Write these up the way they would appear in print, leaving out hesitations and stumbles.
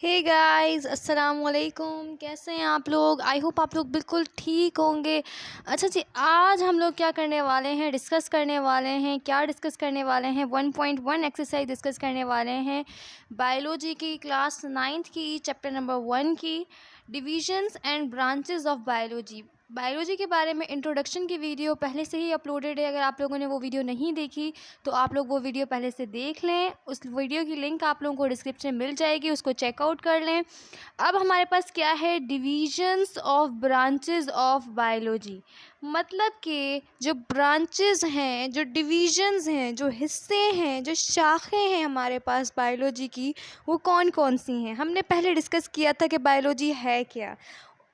Hey guys, अस्सलाम वालेकुम। कैसे हैं आप लोग? आई होप आप लोग बिल्कुल ठीक होंगे। अच्छा जी, आज हम लोग क्या करने वाले हैं, डिस्कस करने वाले हैं। क्या डिस्कस करने वाले हैं? 1.1 एक्सरसाइज डिस्कस करने वाले हैं बायोलॉजी की, क्लास 9th की, चैप्टर नंबर 1 की, divisions and branches of biology. Biology के बारे में इंट्रोडक्शन की वीडियो पहले से ही अपलोडेड है। अगर आप लोगों ने वो वीडियो नहीं देखी तो आप लोग वो वीडियो पहले से देख लें। उस वीडियो की लिंक आप लोगों को डिस्क्रिप्शन में मिल जाएगी, उसको चेकआउट कर लें। अब हमारे पास क्या है, divisions of branches of biology. मतलब कि जो ब्रांचेस हैं, जो डिविजन्स हैं, जो हिस्से हैं, जो शाखें हैं हमारे पास बायोलॉजी की, वो कौन कौन सी हैं। हमने पहले डिस्कस किया था कि बायोलॉजी है क्या,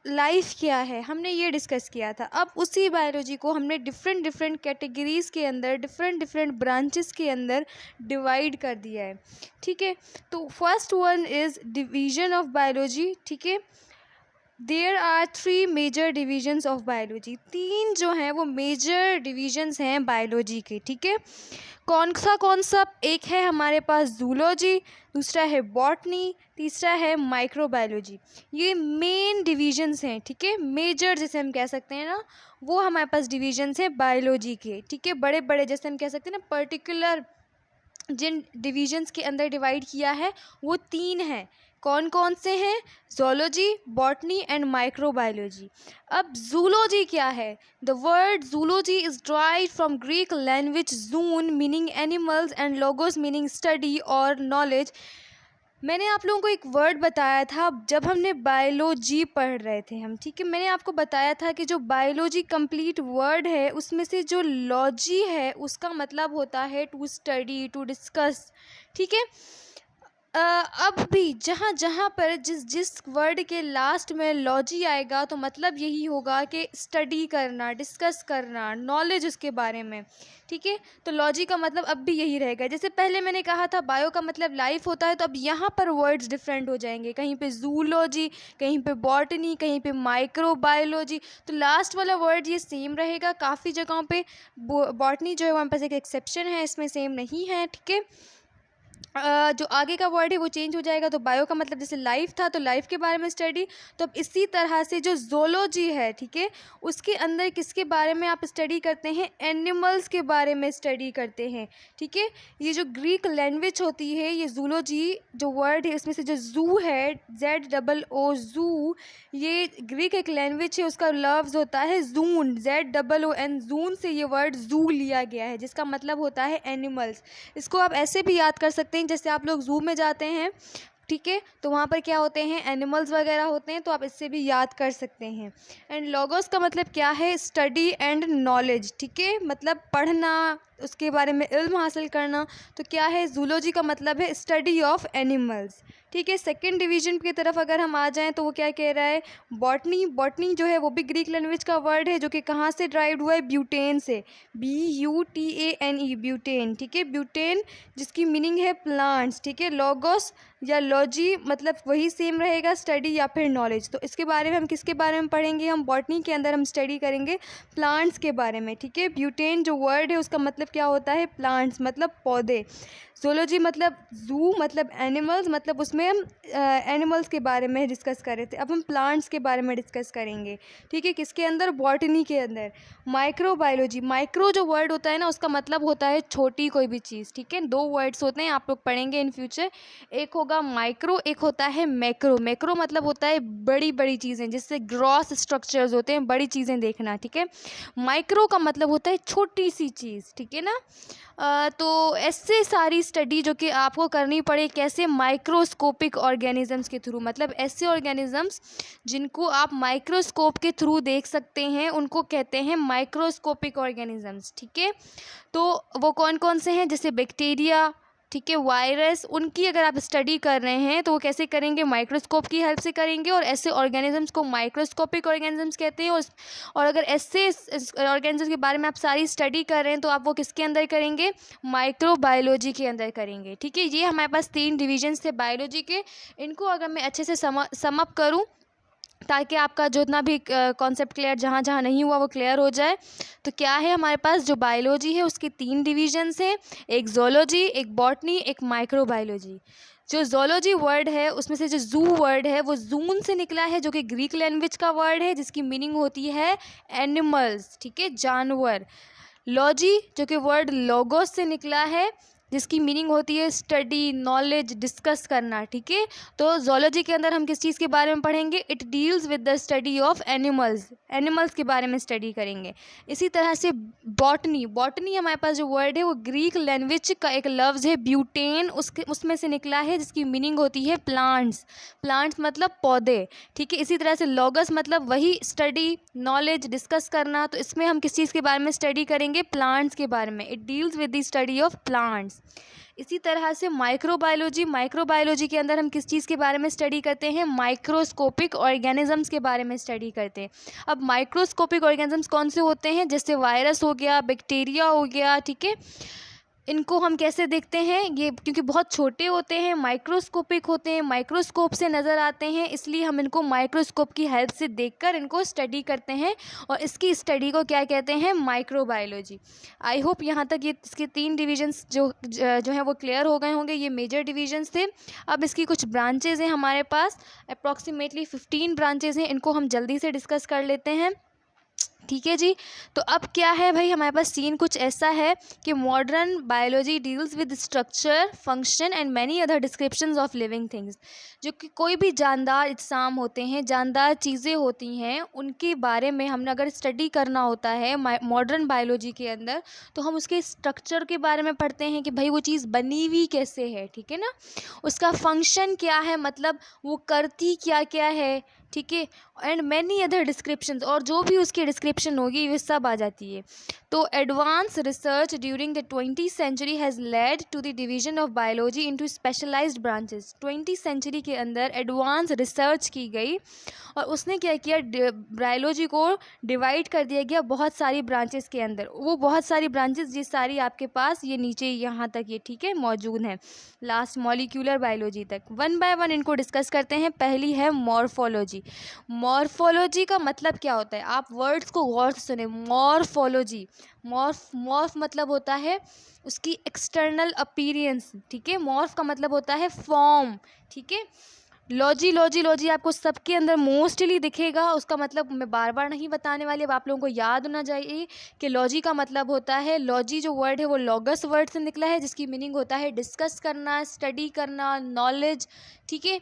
लाइफ क्या है, हमने ये डिस्कस किया था। अब उसी बायोलॉजी को हमने डिफरेंट डिफरेंट कैटेगरीज़ के अंदर, डिफरेंट डिफरेंट ब्रांचेस के अंदर डिवाइड कर दिया है। ठीक है, तो first one is division of biology. ठीक है, there are 3 major divisions of biology. 3 जो हैं वो मेजर डिविजन्स हैं बायोलॉजी के। ठीक है, कौन सा? एक है हमारे पास जूलॉजी, दूसरा है बॉटनी, तीसरा है माइक्रोबायोलॉजी। ये मेन डिविजन्स हैं। ठीक है, मेजर जिसे हम कह सकते हैं ना, वो हमारे पास डिविजन्स हैं बायोलॉजी के। ठीक है, बड़े बड़े जैसे हम कह सकते हैं ना, पर्टिकुलर जिन डिविजन्स के अंदर डिवाइड किया है वो 3 हैं। कौन कौन से हैं? Zoology, botany and microbiology. अब जूलॉजी क्या है? The word zoology is derived from Greek language June meaning animals and logos meaning study और नॉलेज। मैंने आप लोगों को एक वर्ड बताया था जब हमने बायोलॉजी पढ़ रहे थे हम। ठीक है, मैंने आपको बताया था कि जो बायोलॉजी कंप्लीट वर्ड है उसमें से जो लॉजी है उसका मतलब होता है टू स्टडी, टू डिस्कस। ठीक है, अब भी जहाँ जहाँ पर जिस जिस वर्ड के लास्ट में लॉजी आएगा तो मतलब यही होगा कि स्टडी करना, डिस्कस करना, नॉलेज उसके बारे में। ठीक है, तो लॉजी का मतलब अब भी यही रहेगा। जैसे पहले मैंने कहा था बायो का मतलब लाइफ होता है, तो अब यहाँ पर वर्ड्स डिफरेंट हो जाएंगे। कहीं पे जूलॉजी, कहीं पे बॉटनी, कहीं पे माइक्रोबायोलॉजी। तो लास्ट वाला वर्ड ये सेम रहेगा काफ़ी जगहों पे। बॉटनी जो है वहाँ पास एक एक्सेप्शन है, इसमें सेम नहीं है। ठीक है, जो आगे का वर्ड है वो चेंज हो जाएगा। तो बायो का मतलब जैसे लाइफ था तो लाइफ के बारे में स्टडी, तो अब इसी तरह से जो जोलॉजी है, ठीक है, उसके अंदर किसके बारे में आप स्टडी करते हैं? एनिमल्स के बारे में स्टडी करते हैं। ठीक है, ये जो ग्रीक लैंग्वेज होती है, ये जूलॉजी जो वर्ड है उसमें से जो जू है, ZOO जू, ये ग्रीक एक लैंग्वेज है, उसका लफ्ज़ होता है जून, ZOON, जून से ये वर्ड जू लिया गया है जिसका मतलब होता है एनिमल्स। इसको आप ऐसे भी याद कर सकते हैं, जैसे आप लोग जू में जाते हैं, ठीक है, तो वहाँ पर क्या होते हैं? एनिमल्स वगैरह होते हैं, तो आप इससे भी याद कर सकते हैं। एंड लॉगोस का मतलब क्या है? Study and knowledge. ठीक है, मतलब पढ़ना, उसके बारे में इल्म हासिल करना। तो क्या है? जूलॉजी का मतलब है स्टडी ऑफ एनिमल्स। ठीक है, सेकंड डिवीजन की तरफ अगर हम आ जाएं तो वो क्या कह रहा है? बॉटनी। बॉटनी जो है वो भी ग्रीक लैंग्वेज का वर्ड है जो कि कहाँ से ड्राइव्ड हुआ है? ब्यूटेन से, BUTANE, ब्यूटेन। ठीक है, ब्यूटेन जिसकी मीनिंग है प्लांट्स। ठीक है, लॉगोस या लॉजी मतलब वही सेम रहेगा, स्टडी या फिर नॉलेज। तो इसके बारे में हम किसके बारे में पढ़ेंगे? हम बॉटनी के अंदर हम स्टडी करेंगे प्लांट्स के बारे में। ठीक है, ब्यूटेन जो वर्ड है उसका मतलब क्या होता है? प्लांट्स मतलब पौधे। जोलॉजी मतलब जू मतलब एनिमल्स, मतलब उसमें हम एनिमल्स के बारे में डिस्कस कर रहे थे। अब हम प्लांट्स के बारे में डिस्कस करेंगे। ठीक है, किसके अंदर? बॉटनी के अंदर। माइक्रोबायोलॉजी, माइक्रो जो वर्ड होता है ना उसका मतलब होता है छोटी कोई भी चीज़। ठीक है, 2 वर्ड्स होते हैं, आप लोग पढ़ेंगे इन फ्यूचर। एक होगा माइक्रो, एक होता है मैक्रो। मैक्रो मतलब होता है बड़ी बड़ी चीज़ें, जिससे ग्रॉस स्ट्रक्चर्स होते हैं, बड़ी चीज़ें देखना। ठीक है, माइक्रो का मतलब होता है छोटी सी चीज़। ठीक है ना, तो ऐसे सारी स्टडी जो कि आपको करनी पड़े कैसे? माइक्रोस्कोपिक ऑर्गेनिजम्स के थ्रू। मतलब ऐसे ऑर्गेनिजम्स जिनको आप माइक्रोस्कोप के थ्रू देख सकते हैं उनको कहते हैं माइक्रोस्कोपिक ऑर्गेनिजम्स। ठीक है, तो वो कौन कौन से हैं? जैसे बैक्टीरिया, ठीक है, वायरस, उनकी अगर आप स्टडी कर रहे हैं तो वो कैसे करेंगे? माइक्रोस्कोप की हेल्प से करेंगे। और ऐसे ऑर्गेनिजम्स को माइक्रोस्कोपिक ऑर्गेनिजम्स कहते हैं। और अगर ऐसे ऑर्गेनिजम्स के बारे में आप सारी स्टडी कर रहे हैं तो आप वो किसके अंदर करेंगे? माइक्रोबायोलॉजी के अंदर करेंगे। ठीक है, ये हमारे पास 3 डिविजन्स थे बायोलॉजी के। इनको अगर मैं अच्छे से सम अप करूँ ताकि आपका जो इतना भी कॉन्सेप्ट क्लियर जहाँ जहाँ नहीं हुआ वो क्लियर हो जाए। तो क्या है हमारे पास जो बायोलॉजी है उसकी 3 डिविजन्स हैं, एक ज़ूलॉजी, एक बॉटनी, एक माइक्रोबायोलॉजी। जो ज़ूलॉजी वर्ड है उसमें से जो ज़ू वर्ड है वो जून से निकला है, जो कि ग्रीक लैंग्वेज का वर्ड है, जिसकी मीनिंग होती है एनिमल्स, ठीक है, जानवर। लॉजी जो कि वर्ड लोगोस से निकला है, जिसकी मीनिंग होती है स्टडी, नॉलेज, डिस्कस करना, ठीक है। तो जोलॉजी के अंदर हम किस चीज़ के बारे में पढ़ेंगे? It deals with the study of animals, animals के बारे में स्टडी करेंगे। इसी तरह से बॉटनी, बॉटनी हमारे पास जो वर्ड है वो ग्रीक लैंग्वेज का एक लफ्ज़ है ब्यूटेन, उसमें से निकला है, जिसकी मीनिंग होती है प्लांट्स, प्लांट्स मतलब पौधे, ठीक है। इसी तरह से लॉगस मतलब वही स्टडी, नॉलेज, डिस्कस करना। तो इसमें हम किस चीज़ के बारे में स्टडी करेंगे? प्लांट्स के बारे में। It deals with the study of plants. इसी तरह से माइक्रोबायोलॉजी, माइक्रोबायोलॉजी के अंदर हम किस चीज़ के बारे में स्टडी करते हैं? माइक्रोस्कोपिक ऑर्गेनिजम्स के बारे में स्टडी करते हैं। अब माइक्रोस्कोपिक ऑर्गेनिजम्स कौन से होते हैं? जैसे वायरस हो गया, बैक्टीरिया हो गया, ठीक है। इनको हम कैसे देखते हैं? ये क्योंकि बहुत छोटे होते हैं, माइक्रोस्कोपिक होते हैं, माइक्रोस्कोप से नज़र आते हैं, इसलिए हम इनको माइक्रोस्कोप की हेल्प से देखकर इनको स्टडी करते हैं, और इसकी स्टडी को क्या कहते हैं? माइक्रोबायोलॉजी। आई होप यहाँ तक ये इसके 3 डिविजन्स जो हैं वो क्लियर हो गए होंगे। ये मेजर डिविजन्स थे। अब इसकी कुछ ब्रांचेज़ हैं हमारे पास, अप्रॉक्सीमेटली 15 ब्रांचेज़ हैं। इनको हम जल्दी से डिस्कस कर लेते हैं, ठीक है जी। तो अब क्या है भाई, हमारे पास सीन कुछ ऐसा है कि modern biology deals with structure, function and many other descriptions of living things. जो कि कोई भी जानदार इज्साम होते हैं, जानदार चीज़ें होती हैं, उनके बारे में हमने अगर स्टडी करना होता है मॉडर्न बायोलॉजी के अंदर, तो हम उसके स्ट्रक्चर के बारे में पढ़ते हैं कि भाई वो चीज़ बनी हुई कैसे है, ठीक है ना। उसका फंक्शन क्या है, मतलब वो करती क्या क्या है, ठीक है। एंड मैनी अदर डिस्क्रिप्शंस, और जो भी उसकी डिस्क्रिप्शन होगी वे सब आ जाती है। तो advance research during the 20th century has led to the division of biology into specialised branches. 20th century के अंदर एडवांस रिसर्च की गई और उसने क्या किया, बायोलॉजी को डिवाइड कर दिया गया बहुत सारी ब्रांचेस के अंदर। वो बहुत सारी ब्रांचेस ये सारी आपके पास ये नीचे यहाँ तक ये, ठीक है, मौजूद हैं, लास्ट मॉलिक्यूलर बायोलॉजी तक। वन बाय वन इनको डिस्कस करते हैं। पहली है मॉर्फोलॉजी। मॉर्फोलॉजी का मतलब क्या होता है? आप वर्ड्स को गौर से सुने। मॉर्फोलॉजी, मॉर्फ मतलब होता है उसकी एक्सटर्नल अपीयरेंस, ठीक है। मॉर्फ का मतलब होता है फॉर्म, ठीक है। लॉजी आपको सबके अंदर मोस्टली दिखेगा, उसका मतलब मैं बार बार नहीं बताने वाली, अब आप लोगों को याद होना चाहिए कि लॉजी का मतलब होता है, लॉजी जो वर्ड है वो लॉगस वर्ड से निकला है, जिसकी मीनिंग होता है डिस्कस करना, स्टडी करना, नॉलेज, ठीक है।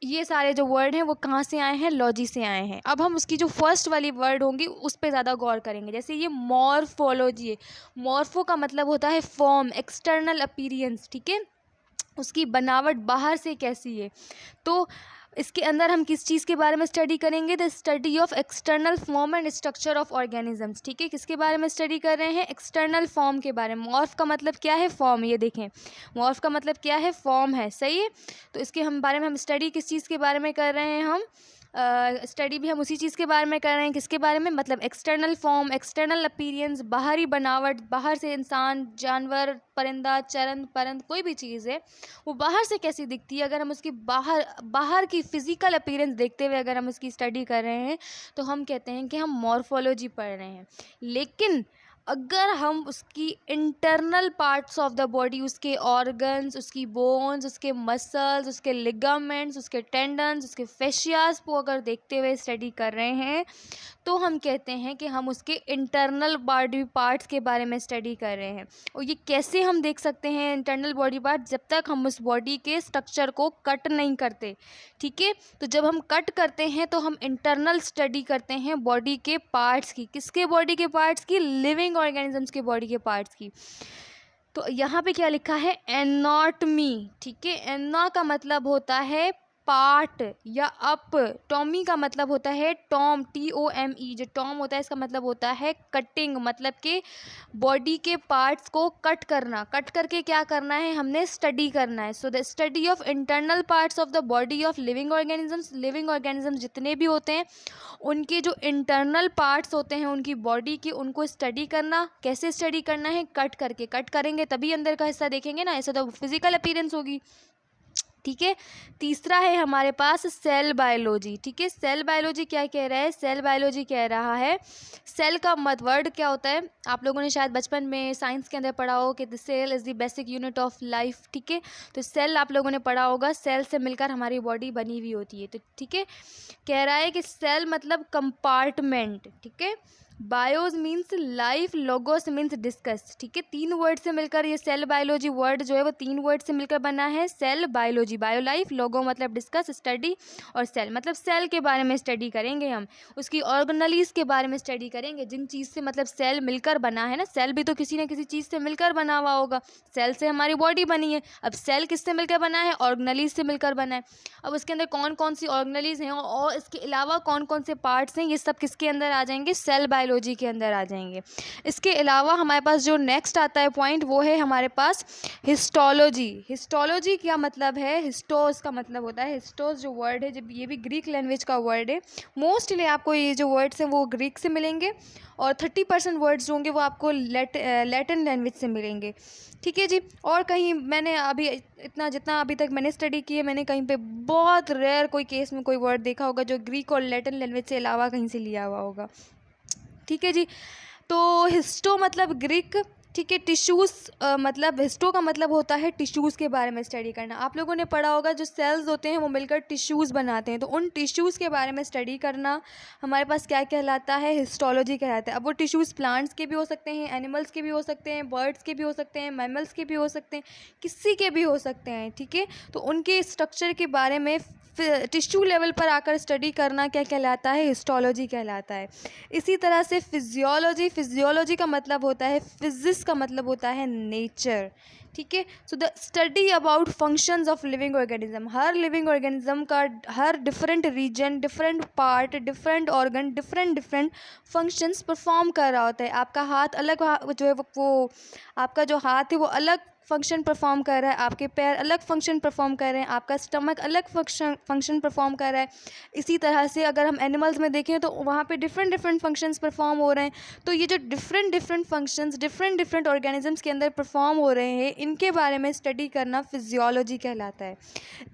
ये सारे जो वर्ड हैं वो कहाँ से आए हैं? लॉजी से आए हैं। अब हम उसकी जो फर्स्ट वाली वर्ड होंगी उस पर ज़्यादा गौर करेंगे। जैसे ये मॉर्फोलॉजी है, मॉर्फो का मतलब होता है फॉर्म, एक्सटर्नल अपीयरेंस, ठीक है, उसकी बनावट बाहर से कैसी है। तो इसके अंदर हम किस चीज़ के बारे में स्टडी करेंगे? The study of external form and structure of organisms, ठीक है। किसके बारे में स्टडी कर रहे हैं? एक्सटर्नल फॉर्म के बारे में। मॉर्फ का मतलब क्या है? फॉर्म। ये देखें, मॉर्फ का मतलब क्या है? फॉर्म है, सही है। तो इसके हम बारे में हम स्टडी किस चीज़ के बारे में कर रहे हैं? हम स्टडी भी हम उसी चीज़ के बारे में कर रहे हैं। किसके बारे में? मतलब एक्सटर्नल फॉर्म, एक्सटर्नल अपीयरेंस, बाहरी बनावट, बाहर से इंसान, जानवर, परिंदा, चरंद, परंद, कोई भी चीज़ है वो बाहर से कैसी दिखती है। अगर हम उसकी बाहर की फ़िज़िकल अपीयरेंस देखते हुए अगर हम उसकी स्टडी कर रहे हैं तो हम कहते हैं कि हम मॉर्फोलॉजी पढ़ रहे हैं। लेकिन अगर हम उसकी internal parts of the body, उसके ऑर्गन्स, उसकी बोन्स, उसके मसल्स, उसके लिगामेंट्स, उसके टेंडन्स, उसके फेशियाज को अगर देखते हुए स्टडी कर रहे हैं तो हम कहते हैं कि हम उसके इंटरनल बॉडी पार्ट्स के बारे में स्टडी कर रहे हैं। और ये कैसे हम देख सकते हैं इंटरनल बॉडी पार्ट? जब तक हम उस बॉडी के स्ट्रक्चर को कट नहीं करते, ठीक है। तो जब हम कट करते हैं तो हम इंटरनल स्टडी करते हैं बॉडी के पार्ट्स की। किसके बॉडी के पार्ट्स की? लिविंग ऑर्गेनिजम्स के बॉडी के पार्ट्स की। तो यहाँ पे क्या लिखा है? एनाटॉमी, ठीक है। एना का मतलब होता है पार्ट या अप। टॉमी का मतलब होता है टॉम, TOME। जो टॉम होता है इसका मतलब होता है कटिंग, मतलब कि बॉडी के पार्ट्स को कट करना। कट करके क्या करना है? हमने स्टडी करना है। So the study of internal parts of the body of living organisms. Living organisms जितने भी होते हैं उनके जो इंटरनल पार्ट्स होते हैं उनकी बॉडी की, उनको स्टडी करना। कैसे स्टडी करना है? कट करके। कट करेंगे तभी अंदर का हिस्सा देखेंगे ना, ऐसे तो फिजिकल अपीयरेंस होगी। ठीक है। तीसरा है हमारे पास सेल बायोलॉजी। ठीक है, सेल बायोलॉजी क्या कह रहा है? सेल बायोलॉजी कह रहा है सेल का वर्ड क्या होता है? आप लोगों ने शायद बचपन में साइंस के अंदर पढ़ा हो कि the cell is the basic unit of life. ठीक है, तो सेल आप लोगों ने पढ़ा होगा, सेल से मिलकर हमारी बॉडी बनी हुई होती है। तो ठीक है, कह रहा है कि सेल मतलब कंपार्टमेंट। ठीक है, bios means life, logos means discuss. ठीक है, 3 वर्ड से मिलकर ये सेल बायोलॉजी वर्ड जो है वो 3 वर्ड से मिलकर बना है सेल बायोलॉजी। बायो लाइफ, लोगो मतलब डिस्कस, स्टडी, और सेल मतलब सेल के बारे में स्टडी करेंगे हम, उसकी ऑर्गेनेलिज के बारे में स्टडी करेंगे, जिन चीज़ से मतलब सेल मिलकर बना है ना। सेल भी तो किसी न किसी चीज़ से मिलकर बना हुआ होगा, सेल से हमारी बॉडी बनी है। अब सेल किससे मिलकर बना है? ऑर्गेनेलिज से मिलकर बना है। अब उसके अंदर कौन कौन सी ऑर्गेनेलिज हैं और इसके अलावा कौन कौन से पार्ट्स हैं, ये सब किसके अंदर आ जाएंगे? सेल बायोलॉजी के अंदर आ जाएंगे। इसके अलावा हमारे पास जो नेक्स्ट आता है पॉइंट वो है हमारे पास हिस्टोलॉजी। हिस्टोलॉजी क्या मतलब है? हिस्टोस का मतलब होता है, हिस्टोस जो वर्ड है जब ये भी ग्रीक लैंग्वेज का वर्ड है। मोस्टली आपको ये जो वर्ड्स हैं वो ग्रीक से मिलेंगे और 30% वर्ड्स जो होंगे वो आपको लैटिन लैंग्वेज से मिलेंगे। ठीक है जी। और कहीं मैंने अभी इतना जितना अभी तक मैंने स्टडी की है, मैंने कहीं पे बहुत रेयर कोई केस में कोई वर्ड देखा होगा जो ग्रीक और लैटिन लैंग्वेज से अलावा कहीं से लिया हुआ होगा। ठीक है जी। तो हिस्टो मतलब ग्रीक। ठीक है, टिश्यूज़ मतलब हिस्टो का मतलब होता है टिश्यूज़ के बारे में स्टडी करना। आप लोगों ने पढ़ा होगा जो सेल्स होते हैं वो मिलकर टिश्यूज़ बनाते हैं, तो उन टिश्यूज़ के बारे में स्टडी करना हमारे पास क्या कहलाता है? हिस्टोलॉजी कहलाता है। अब वो टिश्यूज़ प्लांट्स के भी हो सकते हैं, एनिमल्स के भी हो सकते हैं, बर्ड्स के भी हो सकते हैं, मैमल्स के भी हो सकते हैं, किसी के भी हो सकते हैं। ठीक है, तो उनके स्ट्रक्चर के बारे में टिश्यू लेवल पर आकर स्टडी करना क्या कहलाता है? हिस्टोलॉजी कहलाता है। इसी तरह से फिजियोलॉजी, फिजियोलॉजी का मतलब होता है फिजिक्स का मतलब होता है नेचर। ठीक है, so the study about functions of living organism. हर लिविंग ऑर्गेनिज्म का हर different region, different part, different organ different functions perform कर रहा होता है। आपका हाथ अलग जो है वो आपका जो हाथ है वो अलग फंक्शन परफॉर्म कर रहा है, आपके पैर अलग फंक्शन परफॉर्म कर रहे हैं, आपका स्टमक अलग फंक्शन परफॉर्म कर रहा है। इसी तरह से अगर हम एनिमल्स में देखें तो वहाँ पे डिफरेंट फंक्शंस परफॉर्म हो रहे हैं। तो ये जो डिफरेंट फंक्शंस डिफरेंट ऑर्गेनिजम्स के अंदर परफॉर्म हो रहे हैं, इनके बारे में स्टडी करना फिजियोलॉजी कहलाता है।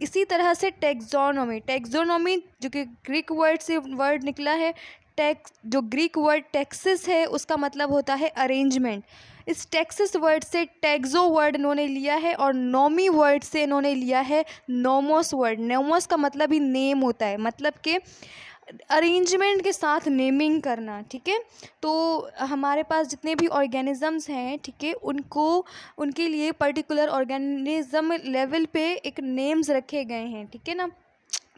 इसी तरह से टेक्सोनोमी, टेक्सोनोमी जो कि ग्रीक वर्ड से वर्ड निकला है, जो ग्रीक वर्ड टेक्सिस है उसका मतलब होता है अरेंजमेंट। इस टेक्सिस वर्ड से टेक्सो वर्ड इन्होंने लिया है और नोमी वर्ड से इन्होंने लिया है नोमोस वर्ड। नोमोस का मतलब ही नेम होता है, मतलब कि अरेंजमेंट के साथ नेमिंग करना। ठीक है, तो हमारे पास जितने भी ऑर्गेनिजम्स हैं, ठीक है, उनके लिए पर्टिकुलर ऑर्गेनिज्म लेवल पे एक नेम्स रखे गए हैं। ठीक है ना,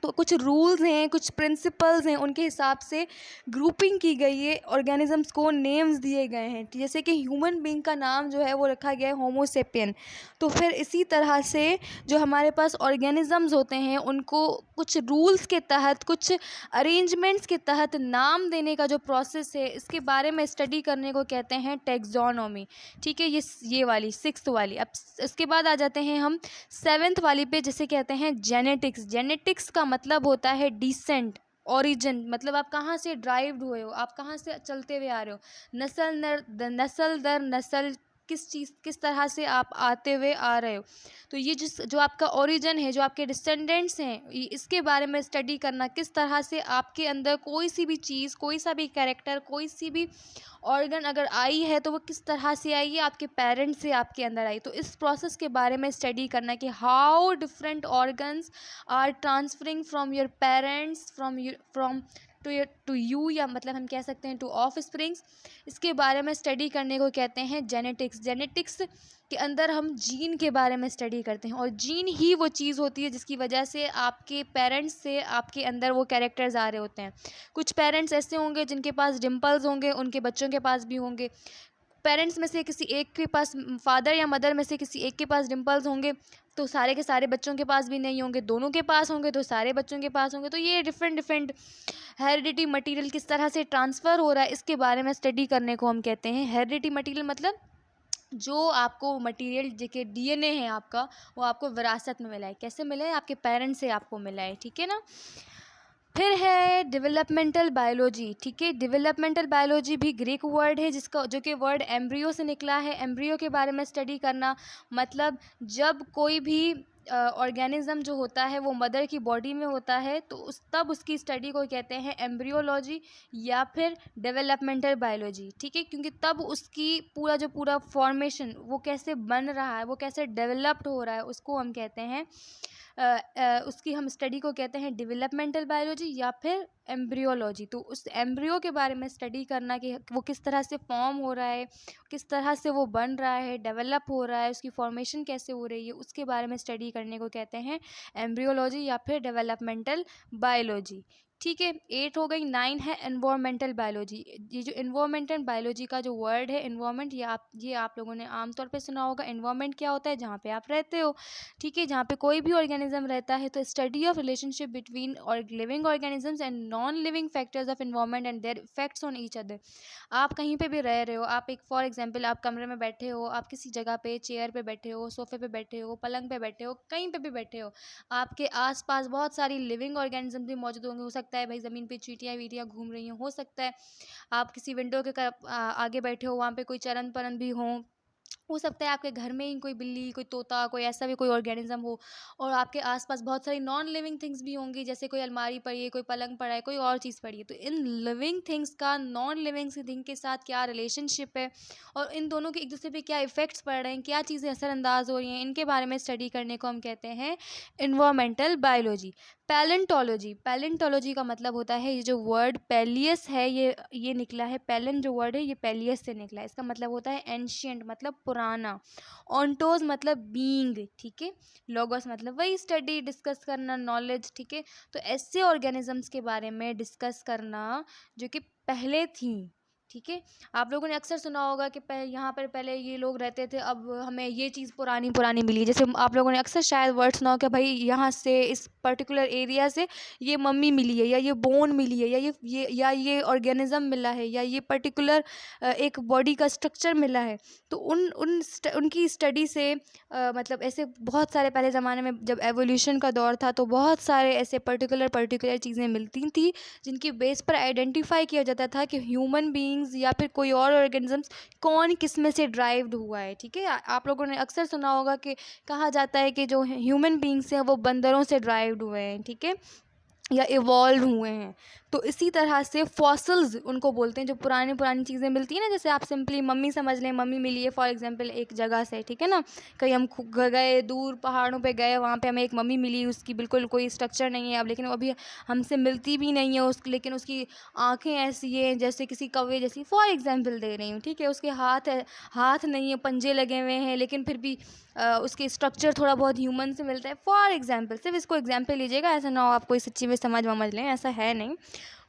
तो कुछ रूल्स हैं, कुछ प्रिंसिपल्स हैं, उनके हिसाब से ग्रुपिंग की गई है, ऑर्गेनिजम्स को नेम्स दिए गए हैं। जैसे कि ह्यूमन बीइंग का नाम जो है वो रखा गया है होमो सेपियन। तो फिर इसी तरह से जो हमारे पास ऑर्गेनिजम्स होते हैं उनको कुछ रूल्स के तहत, कुछ अरेंजमेंट्स के तहत नाम देने का जो प्रोसेस है, इसके बारे में स्टडी करने को कहते हैं टेक्सोनोमी। ठीक है, ये वाली 6th वाली। अब इसके बाद आ जाते हैं हम 7th वाली पे, जिसे कहते हैं जेनेटिक्स। जेनेटिक्स का मतलब होता है डिसेंट, ओरिजिन, मतलब आप कहाँ से ड्राइव्ड हुए हो, आप कहाँ से चलते हुए आ रहे हो, नस्ल दर नस्ल किस तरह से आप आते हुए आ रहे हो। तो ये जो आपका ओरिजिन है, जो आपके डिसेंडेंट्स हैं, इसके बारे में स्टडी करना, किस तरह से आपके अंदर कोई सी भी चीज़, कोई सा भी कैरेक्टर, कोई सी भी ऑर्गन अगर आई है तो वो किस तरह से आई है, आपके पेरेंट्स से आपके अंदर आई। तो इस प्रोसेस के बारे में स्टडी करना कि how different organs are transferring from your parents from to you, या मतलब हम कह सकते हैं टू ऑफ स्प्रिंग्स। इसके बारे में स्टडी करने को कहते हैं जेनेटिक्स। जेनेटिक्स के अंदर हम जीन के बारे में स्टडी करते हैं, और जीन ही वो चीज़ होती है जिसकी वजह से आपके पेरेंट्स से आपके अंदर वो कैरेक्टर्स आ रहे होते हैं। कुछ पेरेंट्स ऐसे होंगे जिनके पास डिम्पल्स होंगे, उनके बच्चों के पास भी होंगे। पेरेंट्स में से किसी एक के पास, फादर या मदर में से किसी एक के पास डिम्पल्स होंगे तो सारे के सारे बच्चों के पास भी नहीं होंगे, दोनों के पास होंगे तो सारे बच्चों के पास होंगे। तो ये डिफरेंट हेरिडिटी मटेरियल किस तरह से ट्रांसफ़र हो रहा है, इसके बारे में स्टडी करने को हम कहते हैं हेरिडिटी मटेरियल। मतलब जो आपको मटेरियल जो कि डीएनए है आपका, वो आपको विरासत में मिला है। कैसे मिला है? आपके पेरेंट्स से आपको मिला है। ठीक है ना। फिर है डेवलपमेंटल बायोलॉजी। ठीक है, डेवलपमेंटल बायोलॉजी भी ग्रीक वर्ड है जो कि वर्ड एम्ब्रियो से निकला है। एम्ब्रियो के बारे में स्टडी करना, मतलब जब कोई भी ऑर्गेनिज्म जो होता है वो मदर की बॉडी में होता है, तो तब उसकी स्टडी को कहते हैं एम्ब्रियोलॉजी या फिर डेवलपमेंटल बायोलॉजी, ठीक है। क्योंकि तब उसकी पूरा फॉर्मेशन वो कैसे बन रहा है, वो कैसे डेवलप्ड हो रहा है, उसको हम कहते हैं उसकी हम स्टडी को कहते हैं डेवलपमेंटल बायोलॉजी या फिर एम्ब्रियोलॉजी। तो उस एम्ब्रियो के बारे में स्टडी करना कि वो किस तरह से फॉर्म हो रहा है, किस तरह से वो बन रहा है, डेवलप हो रहा है, उसकी फॉर्मेशन कैसे हो रही है, उसके बारे में स्टडी करने को कहते हैं एम्ब्रियोलॉजी या फिर डेवलपमेंटल बायोलॉजी, ठीक है। 8 हो गई। 9 है एनवायरमेंटल बायोलॉजी। ये जो एनवायरमेंटल बायोलॉजी का जो वर्ड है एनवायरमेंट, ये आप लोगों ने आमतौर पे सुना होगा। एनवायरमेंट क्या होता है? जहाँ पे आप रहते हो, ठीक है, जहाँ पे कोई भी ऑर्गेनिज्म रहता है। तो स्टडी ऑफ रिलेशनशिप बिटवीन और living organisms and non living factors of environment and there effects on each other. आप कहीं पे भी रह रहे हो, आप एक फॉर एग्जांपल आप कमरे में बैठे हो, आप किसी जगह पे चेयर पे बैठे हो, सोफे पे बैठे हो, पलंग पे बैठे हो, कहीं पे भी बैठे हो, आपके आसपास बहुत सारी लिविंग ऑर्गेनिज्म भी मौजूद होंगे। हो सकता है भाई ज़मीन पे चींटियाँ वीटियाँ घूम रही हो सकता है आप किसी विंडो के आगे बैठे हो, वहाँ पे कोई चरन परन भी हो सकता है आपके घर में ही कोई बिल्ली, कोई तोता, कोई ऐसा भी कोई ऑर्गेनिज्म हो, और आपके आसपास बहुत सारी नॉन लिविंग थिंग्स भी होंगी, जैसे कोई अलमारी पड़ी है, कोई पलंग पड़ा है, कोई और चीज़ पड़ी है। तो इन लिविंग थिंग्स का नॉन लिविंग थिंग के साथ क्या रिलेशनशिप है, और इन दोनों के एक दूसरे पे क्या इफ़ेक्ट्स पड़ रहे हैं, क्या चीज़ें असरअंदाज हो रही हैं, इनके बारे में स्टडी करने को हम कहते हैं इन्वायरमेंटल बायोलॉजी। पैलेंटोलॉजी का मतलब होता है, ये जो वर्ड पैलियस है, ये निकला है, पैलन जो वर्ड है ये पैलियस से निकला है। इसका मतलब होता है एंशियंट मतलब पुराना, ऑन्टोज मतलब बीइंग, ठीक है, लोगोस मतलब वही स्टडी डिस्कस करना, नॉलेज, ठीक है। तो ऐसे ऑर्गेनिजम्स के बारे में डिस्कस करना जो कि पहले थी, ठीक है। आप लोगों ने अक्सर सुना होगा कि यहाँ पर पहले ये लोग रहते थे, अब हमें ये चीज़ पुरानी पुरानी मिली है। जैसे आप लोगों ने अक्सर शायद वर्ड सुना हो कि भाई यहाँ से इस पर्टिकुलर एरिया से ये मम्मी मिली है, या ये बोन मिली है, या ये ऑर्गेनिज्म मिला है, या ये पर्टिकुलर एक बॉडी का स्ट्रक्चर मिला है। तो उनकी स्टडी से मतलब ऐसे बहुत सारे पहले ज़माने में जब एवोल्यूशन का दौर था, तो बहुत सारे ऐसे पर्टिकुलर चीज़ें मिलती थी जिनकी बेस पर आइडेंटिफाई किया जाता था कि ह्यूमन बीइंग्स या फिर कोई और ऑर्गेनिजम्स कौन किस में से ड्राइव्ड हुआ है, ठीक है। आप लोगों ने अक्सर सुना होगा कि कहा जाता है कि जो ह्यूमन बीइंग्स हैं वो बंदरों से ड्राइव्ड हुए हैं, ठीक है, या इवॉल्व हुए हैं। तो इसी तरह से फॉसिल्स उनको बोलते हैं, जो पुरानी पुरानी चीज़ें मिलती हैं ना, जैसे आप सिंपली मम्मी समझ लें, मम्मी मिली है फॉर एग्जांपल एक जगह से, ठीक है ना, कहीं हम गए दूर पहाड़ों पे गए, वहाँ पे हमें एक मम्मी मिली, उसकी बिल्कुल कोई स्ट्रक्चर नहीं है अब, लेकिन वो अभी हमसे मिलती भी नहीं है लेकिन उसकी आँखें ऐसी हैं जैसे किसी कौवे जैसी, फॉर एग्जाम्पल दे रही हूँ, ठीक है। उसके हाथ नहीं है, पंजे लगे हुए हैं, लेकिन फिर भी उसके स्ट्रक्चर थोड़ा बहुत ह्यूमन से मिलता है, फॉर एग्जांपल। सिर्फ इसको एग्जांपल लीजिएगा, ऐसा ना हो आप कोई सच्ची में समझ लें, ऐसा है नहीं।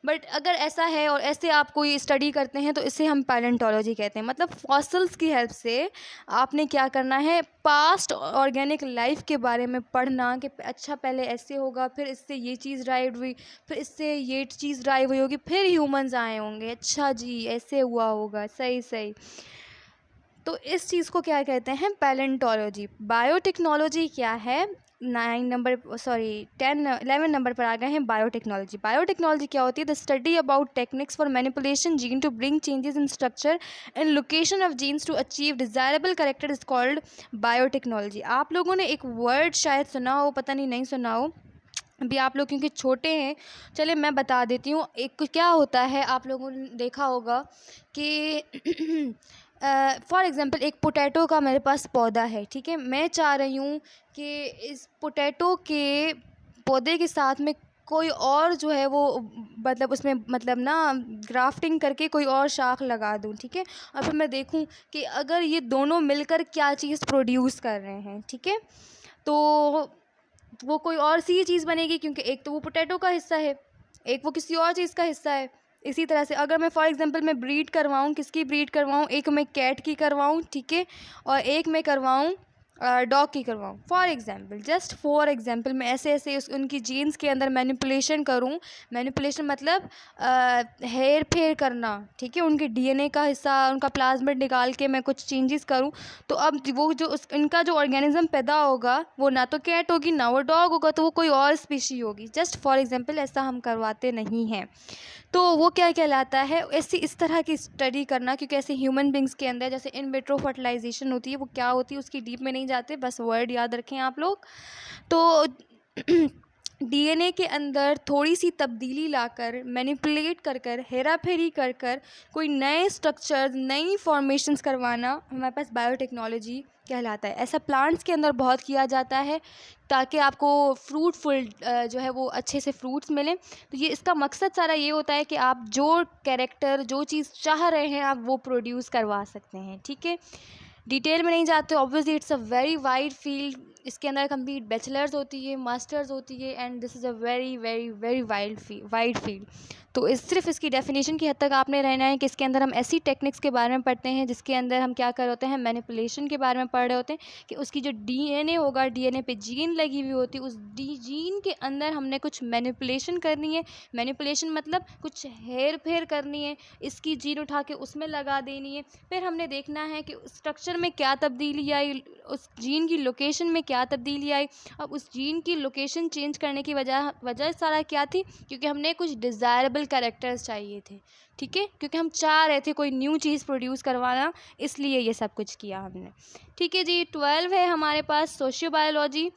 बट अगर ऐसा है और ऐसे आप कोई स्टडी करते हैं तो इसे हम पैलेंटोलॉजी कहते हैं। मतलब फॉसिल्स की हेल्प से आपने क्या करना है, पास्ट ऑर्गेनिक लाइफ के बारे में पढ़ना कि अच्छा पहले ऐसे होगा, फिर इससे ये चीज़ ड्राइव हुई, फिर इससे ये चीज़ ड्राइव हुई होगी, फिर ह्यूमंस आए होंगे, अच्छा जी ऐसे हुआ होगा, सही सही। तो इस चीज़ को क्या कहते हैं, पैलेंटोलॉजी। बायोटेक्नोलॉजी क्या है, 11 नंबर पर आ गए हैं बायोटेक्नोलॉजी। बायोटेक्नोलॉजी क्या होती है, the study about techniques for manipulation gene to bring changes in structure and location of genes to achieve desirable character is called biotechnology. आप लोगों ने एक वर्ड शायद सुना हो, पता नहीं सुना हो, अभी आप लोग क्योंकि छोटे हैं, चलिए मैं बता देती हूँ। एक क्या होता है, आप लोगों ने देखा होगा कि फॉर एग्ज़ाम्पल एक पोटैटो का मेरे पास पौधा है, ठीक है। मैं चाह रही हूँ कि इस पोटैटो के पौधे के साथ में कोई और जो है वो मतलब उसमें मतलब ना ग्राफ्टिंग करके कोई और शाख लगा दूँ, ठीक है। और फिर मैं देखूँ कि अगर ये दोनों मिलकर क्या चीज़ प्रोड्यूस कर रहे हैं, ठीक है। तो वो कोई और सी चीज़ बनेगी, क्योंकि एक तो वो पोटैटो का हिस्सा है, एक वो किसी और चीज़ का हिस्सा है। इसी तरह से अगर मैं फॉर एग्जांपल मैं ब्रीड करवाऊँ, किसकी ब्रीड करवाऊँ, एक मैं कैट की करवाऊँ, ठीक है, और एक मैं करवाऊँ डॉग की करवाऊँ, for example, just for example. मैं ऐसे ऐसे उनकी जीन्स के अंदर मैनिपुलेशन करूँ, मैनिपुलेशन मतलब हेर फेर करना, ठीक है, उनके डीएनए का हिस्सा, उनका प्लाज्मिड निकाल के मैं कुछ चेंजेस करूँ, तो अब वो जो इनका जो ऑर्गेनिज्म पैदा होगा वो ना तो कैट होगी ना वो डॉग होगा, तो वो कोई और स्पीशी होगी। जस्ट फॉर एग्जांपल, ऐसा हम करवाते नहीं हैं। तो वो क्या कहलाता है, ऐसी इस तरह की स्टडी करना, क्योंकि ऐसे ह्यूमन बींग्स के अंदर जैसे इन विट्रो फर्टिलाइजेशन होती है, वो क्या होती है उसकी डीप में नहीं जाते, बस वर्ड याद रखें आप लोग। तो डीएनए के अंदर थोड़ी सी तब्दीली लाकर, मैनिपुलेट कर हेरा फेरी कर कोई नए स्ट्रक्चर, नई फॉर्मेशंस करवाना हमारे पास बायोटेक्नोलॉजी कहलाता है। ऐसा प्लांट्स के अंदर बहुत किया जाता है ताकि आपको फ्रूटफुल जो है वो अच्छे से फ्रूट्स मिलें। तो ये इसका मकसद सारा ये होता है कि आप जो कैरेक्टर, जो चीज़ चाह रहे हैं आप वो प्रोड्यूस करवा सकते हैं, ठीक है। डिटेल में नहीं जाते, obviously it's a very wide field. इसके अंदर कंप्लीट बैचलर्स होती है, मास्टर्स होती है, and this is a very very very wide field. तो सिर्फ इसकी डेफिनेशन की हद तक आपने रहना है कि इसके अंदर हम ऐसी टेक्निक्स के बारे में पढ़ते हैं जिसके अंदर हम क्या कर होते हैं, मैनिपुलेशन के बारे में पढ़ रहे होते हैं कि उसकी जो डीएनए होगा, डीएनए पे जीन लगी हुई होती है, उस जीन के अंदर हमने कुछ मैनिपुलेशन करनी है। मैनिपुलेशन मतलब कुछ हेर फेर करनी है, इसकी जीन उठा के उसमें लगा देनी है। फिर हमने देखना है कि स्ट्रक्चर में क्या तब्दीली आई, उस जीन की लोकेशन में क्या तब्दीली आई। अब उस जीन की लोकेशन चेंज करने की वजह सारा क्या थी, क्योंकि हमने कुछ डिज़ायरेबल कैरेक्टर्स चाहिए थे, ठीक है, क्योंकि हम चाह रहे थे कोई न्यू चीज़ प्रोड्यूस करवाना, इसलिए ये सब कुछ किया हमने, ठीक है जी। 12 है हमारे पास सोशियोबायोलॉजी।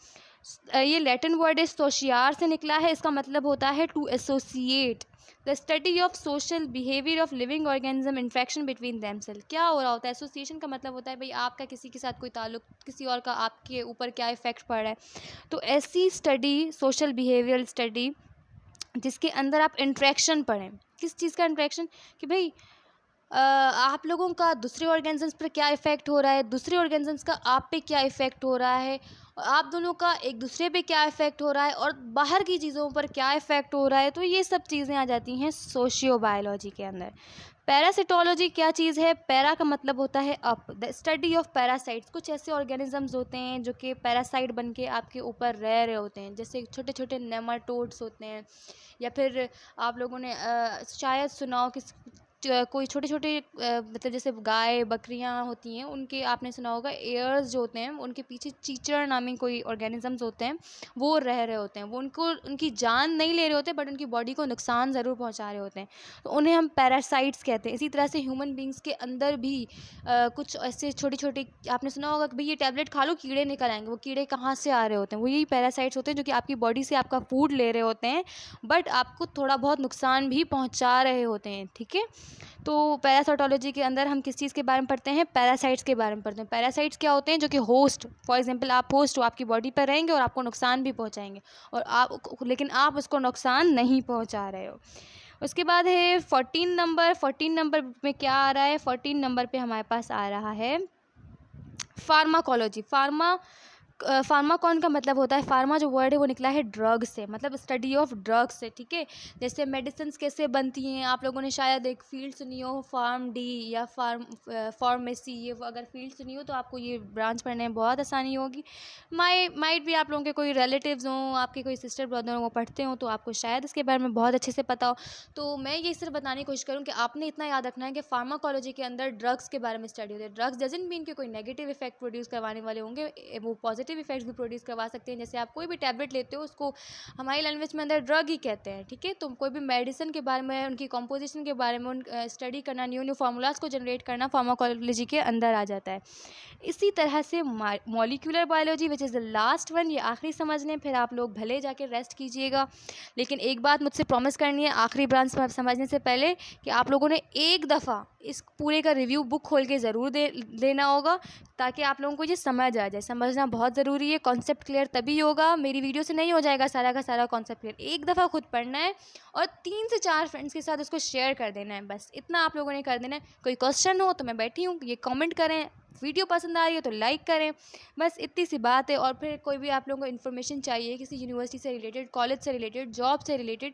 ये लैटिन वर्ड है सोशियार से निकला है। इसका मतलब होता है to associate, the study of social behaviour of living organism, interaction between themselves. क्या हो रहा होता है, एसोसिएशन का मतलब होता है भाई आपका किसी के साथ कोई ताल्लुक, किसी और का आपके ऊपर क्या इफ़ेक्ट पड़ रहा है। तो ऐसी स्टडी, सोशल बिहेवियरल स्टडी जिसके अंदर आप इंट्रैक्शन पढ़ें। किस चीज़ का इंट्रैक्शन, कि भाई आप लोगों का दूसरे ऑर्गेनिजम्स पर क्या इफ़ेक्ट हो रहा है, दूसरे ऑर्गेनिजम्स का आप पे क्या इफ़ेक्ट हो रहा है, और आप दोनों का एक दूसरे पे क्या इफ़ेक्ट हो रहा है, और बाहर की चीज़ों पर क्या इफ़ेक्ट हो रहा है। तो ये सब चीज़ें आ जाती हैं सोशियोबायोलॉजी के अंदर। पैरासिटोलॉजी क्या चीज़ है, पैरा का मतलब होता है up, the study of parasites. कुछ ऐसे ऑर्गेनिजम्स होते हैं जो कि पैरासाइट बन के आपके ऊपर रह रहे होते हैं, जैसे छोटे छोटे नेमाटोड्स होते हैं, या फिर आप लोगों ने शायद सुना हो कि कोई छोटे छोटे मतलब जैसे गाय बकरियां होती हैं, उनके आपने सुना होगा एयर्स जो होते हैं उनके पीछे चीचड़ नामी कोई ऑर्गेनिजम्स होते हैं, वो रह रहे होते हैं। वो उनकी जान नहीं ले रहे होते, बट उनकी बॉडी को नुकसान ज़रूर पहुंचा रहे होते हैं, तो उन्हें हम पैरासाइट्स कहते हैं। इसी तरह से ह्यूमन बींग्स के अंदर भी कुछ ऐसे छोटे छोटे, आपने सुना होगा कि भाई ये टैबलेट खा लो कीड़े निकल आएंगे। वो कीड़े कहाँ से आ रहे होते हैं, वो यही पैरासाइट्स होते हैं जो कि आपकी बॉडी से आपका फूड ले रहे होते हैं, बट आपको थोड़ा बहुत नुकसान भी पहुँचा रहे होते हैं, ठीक है। तो पैरासाइटोलॉजी के अंदर हम किस चीज़ के बारे में पढ़ते हैं, पैरासाइट्स के बारे में पढ़ते हैं। पैरासाइट्स क्या होते हैं, जो कि होस्ट, फॉर एग्जांपल आप होस्ट हो, आपकी बॉडी पर रहेंगे और आपको नुकसान भी पहुंचाएंगे, और लेकिन आप उसको नुकसान नहीं पहुंचा रहे हो। उसके बाद है 14 नंबर। 14 नंबर में क्या आ रहा है, 14 नंबर पे हमारे पास आ रहा है फार्माकोलॉजी। फार्माकॉन का मतलब होता है, फार्मा जो वर्ड है वो निकला है ड्रग से, मतलब स्टडी ऑफ ड्रग्स से, ठीक है। जैसे मेडिसिन्स कैसे बनती हैं, आप लोगों ने शायद एक फील्ड सुनी हो, फार्म डी या फार्मेसी, ये अगर फील्ड सुनी हो तो आपको ये ब्रांच पढ़ने में बहुत आसानी होगी। माइट भी आप लोगों के कोई रिलेटिव्स हों, आपके कोई सिस्टर ब्रदर हों, वो पढ़ते हों, तो आपको शायद इसके बारे में बहुत अच्छे से पता हो। तो मैं ये सिर्फ बताने की कोशिश करूँ कि आपने इतना याद रखना है कि फार्माकोलॉजी के अंदर ड्रग्स के बारे में स्टडी होती है। ड्रग्स डजंट मीन कि कोई नेगेटिव इफेक्ट प्रोड्यूस करवाने वाले होंगे, वो पॉजिटिव इफेक्ट्स भी प्रोड्यूस करवा सकते हैं। जैसे आप कोई भी टैबलेट लेते हो उसको हमारी लैंग्वेज में अंदर ड्रग ही कहते हैं, ठीक है। तो कोई भी मेडिसिन के बारे में, उनकी कॉम्पोजिशन के बारे में स्टडी करना, न्यू न्यू फार्मूलाज को जनरेट करना फार्माकोलॉजी के अंदर आ जाता है। इसी तरह से molecular biology which is the last one, ये आखिरी समझ लें, फिर आप लोग भले जाके रेस्ट कीजिएगा। लेकिन एक बात मुझसे प्रॉमिस करनी है आखिरी ब्रांच समझने से पहले, कि आप लोगों ने एक दफ़ा इस पूरे का रिव्यू बुक खोल के ज़रूर देना होगा, ताकि आप लोगों को ये समझ आ जाए। समझना बहुत ज़रूरी है, कॉन्सेप्ट क्लियर तभी होगा, मेरी वीडियो से नहीं हो जाएगा सारा का सारा कॉन्सेप्ट क्लियर। एक दफ़ा खुद पढ़ना है और 3 से 4 फ्रेंड्स के साथ उसको शेयर कर देना है, बस इतना आप लोगों ने कर देना है। कोई क्वेश्चन हो तो मैं बैठी हूँ, ये कमेंट करें, वीडियो पसंद आ रही है तो लाइक करें, बस इतनी सी बात है। और फिर कोई भी आप लोगों को इन्फॉर्मेशन चाहिए किसी यूनिवर्सिटी से रिलेटेड, कॉलेज से रिलेटेड, जॉब से रिलेटेड,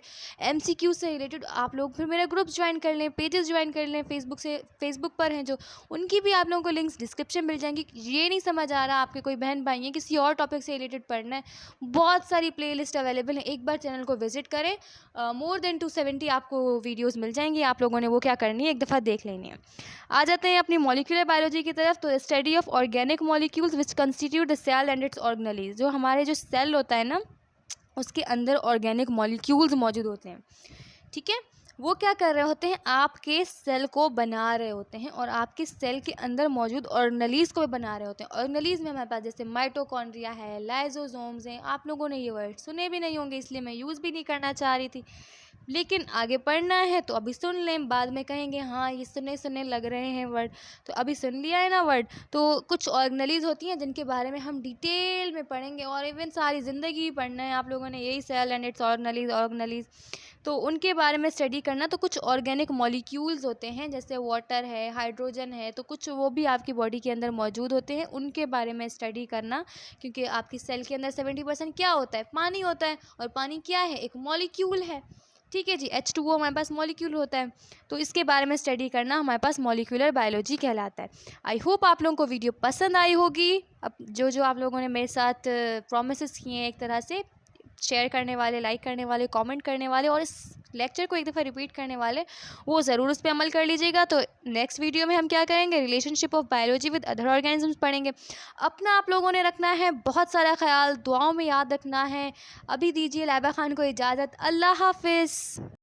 MCQ से रिलेटेड, आप लोग फिर मेरे ग्रुप्स ज्वाइन कर लें, पेजेस ज्वाइन कर लें, फेसबुक पर हैं जो, उनकी भी आप लोगों को लिंक्स डिस्क्रिप्शन मिल जाएंगी। ये नहीं समझ आ रहा आपके कोई बहन भाई हैं किसी और टॉपिक से रिलेटेड पढ़ना है, बहुत सारी प्लेलिस्ट अवेलेबल है, एक बार चैनल को विजिट करें, मोर देन 270 आपको वीडियोस मिल जाएंगी। आप लोगों ने वो क्या करनी है, एक दफ़ा देख लेनी है। आ जाते हैं अपनी मॉलिक्यूलर बायोलॉजी की तरफ। तो study of organic molecules which constitute the cell and its organelles. जो हमारे जो सेल होता है ना, उसके अंदर ऑर्गेनिक मॉलिक्यूल्स मौजूद होते हैं, ठीक है। वो क्या कर रहे होते हैं, आपके सेल को बना रहे होते हैं और आपके सेल के अंदर मौजूद ऑर्गेनेलीज़ को भी बना रहे होते हैं। ऑर्गेनेलीज़ में हमारे पास जैसे माइटोकॉन्ड्रिया है, लाइसोसोम्स हैं। आप लोगों ने ये वर्ड सुने भी नहीं होंगे, इसलिए मैं यूज़ भी नहीं करना चाह रही थी, लेकिन आगे पढ़ना है तो अभी सुन लें, बाद में कहेंगे हाँ ये सुने सुने लग रहे हैं वर्ड, तो अभी सुन लिया है ना वर्ड। तो कुछ ऑर्गेनेलीज़ होती हैं जिनके बारे में हम डिटेल में पढ़ेंगे और इवन सारी ज़िंदगी ही पढ़ना है आप लोगों ने, यही सेल एंड इट्स ऑर्गेनेलीज़, तो उनके बारे में स्टडी करना। तो कुछ ऑर्गेनिक मॉलिक्यूल्स होते हैं जैसे वाटर है, हाइड्रोजन है, तो कुछ वो भी आपकी बॉडी के अंदर मौजूद होते हैं, उनके बारे में स्टडी करना, क्योंकि आपकी सेल के अंदर 70% क्या होता है, पानी होता है, और पानी क्या है, एक मॉलिक्यूल है। ठीक है जी, H2O हमारे पास मॉलिक्यूल होता है, तो इसके बारे में स्टडी करना हमारे पास मॉलिक्यूलर बायोलॉजी कहलाता है। आई होप आप लोगों को वीडियो पसंद आई होगी। अब जो जो आप लोगों ने मेरे साथ प्रोमिस किए हैं, एक तरह से शेयर करने वाले, लाइक करने वाले, कमेंट करने वाले और इस लेक्चर को एक दफ़ा रिपीट करने वाले, वो ज़रूर उस पर अमल कर लीजिएगा। तो नेक्स्ट वीडियो में हम क्या करेंगे, relationship of biology with other organisms पढ़ेंगे। अपना आप लोगों ने रखना है बहुत सारा ख्याल, दुआओं में याद रखना है। अभी दीजिए लाइबा खान को इजाज़त। अल्लाह हाफिज़।